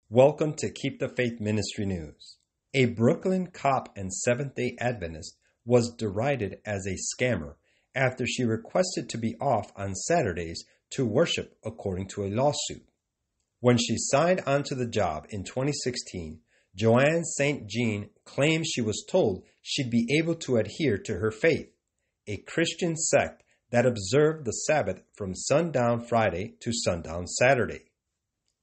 Welcome to Keep the Faith Ministry News. A Brooklyn cop and Seventh-day Adventist was derided as a scammer after she requested to be off on Saturdays to worship according to a lawsuit. When she signed onto the job in 2016, Joanne St. Jean claimed she was told she'd be able to adhere to her faith, a Christian sect that observed the Sabbath from sundown Friday to sundown Saturday.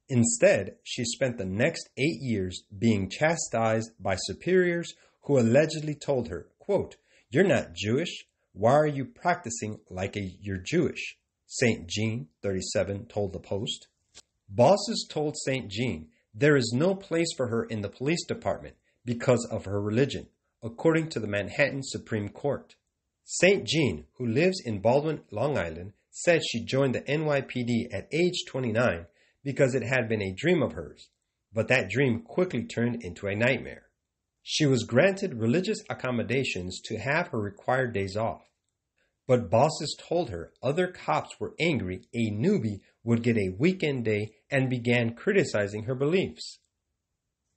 Instead, she spent the next 8 years being chastised by superiors who allegedly told her, quote, "You're not Jewish. Why are you practicing like you're Jewish?" St. Jean, 37, told the Post. Bosses told St. Jean there is no place for her in the police department because of her religion, according to the Manhattan Supreme Court. St. Jean, who lives in Baldwin, Long Island, said she joined the NYPD at age 29 because it had been a dream of hers, but that dream quickly turned into a nightmare. She was granted religious accommodations to have her required days off. But bosses told her other cops were angry a newbie would get a weekend day and began criticizing her beliefs.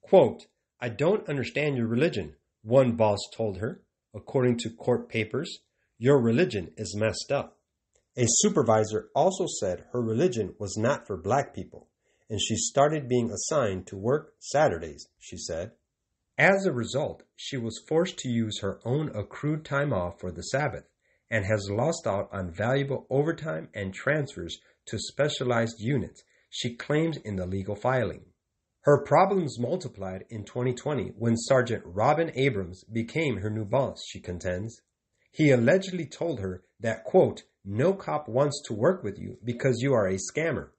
Quote, "I don't understand your religion," one boss told her, according to court papers. "Your religion is messed up." A supervisor also said her religion was not for black people, and she started being assigned to work Saturdays, she said. As a result, she was forced to use her own accrued time off for the Sabbath and has lost out on valuable overtime and transfers to specialized units, she claims in the legal filing. Her problems multiplied in 2020 when Sergeant Robin Abrams became her new boss, she contends. He allegedly told her that, quote, "No cop wants to work with you because you are a scammer."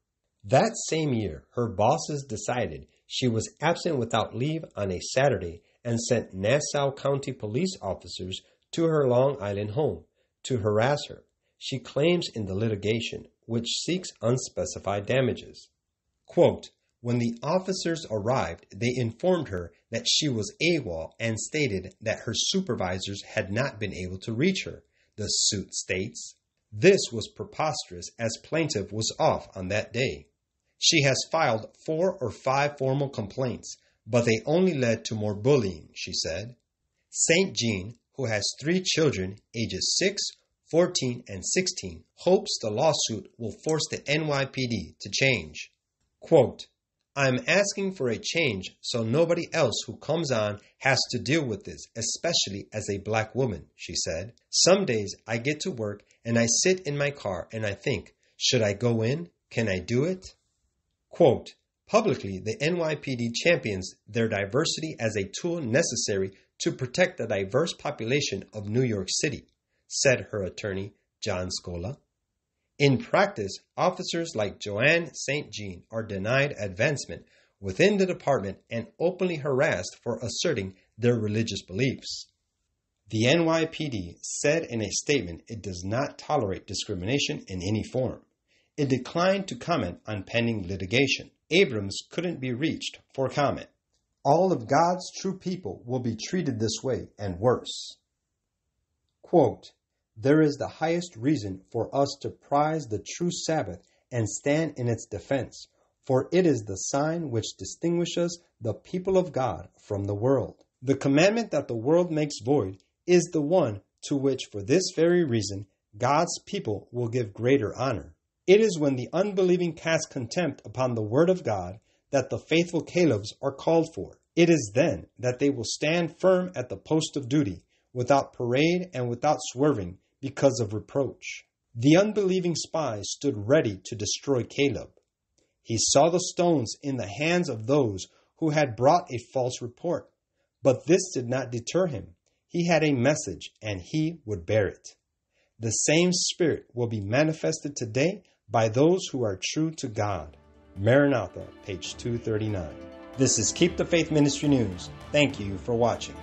That same year, her bosses decided she was absent without leave on a Saturday and sent Nassau County police officers to her Long Island home to harass her, she claims in the litigation, which seeks unspecified damages. Quote, "When the officers arrived, they informed her that she was AWOL and stated that her supervisors had not been able to reach her," the suit states. This was preposterous as plaintiff was off on that day. She has filed 4 or 5 formal complaints, but they only led to more bullying, she said. St. Jean, who has 3 children, ages 6, 14, and 16, hopes the lawsuit will force the NYPD to change. Quote, "I'm asking for a change so nobody else who comes on has to deal with this, especially as a black woman," she said. "Some days I get to work and I sit in my car and I think, should I go in? Can I do it?" Quote, "Publicly, the NYPD champions their diversity as a tool necessary to protect the diverse population of New York City," said her attorney, John Scola. In practice, officers like Joanne St. Jean are denied advancement within the department and openly harassed for asserting their religious beliefs. The NYPD said in a statement it does not tolerate discrimination in any form. It declined to comment on pending litigation. Abrams couldn't be reached for comment. All of God's true people will be treated this way and worse. Quote, "There is the highest reason for us to prize the true Sabbath and stand in its defense, for it is the sign which distinguishes the people of God from the world. The commandment that the world makes void is the one to which, for this very reason, God's people will give greater honor. It is when the unbelieving cast contempt upon the word of God that the faithful Calebs are called for. It is then that they will stand firm at the post of duty, without parade and without swerving, because of reproach. The unbelieving spy stood ready to destroy Caleb. He saw the stones in the hands of those who had brought a false report, but this did not deter him. He had a message, and he would bear it. The same spirit will be manifested today by those who are true to God." Maranatha, page 239. This is Keep the Faith Ministry News. Thank you for watching.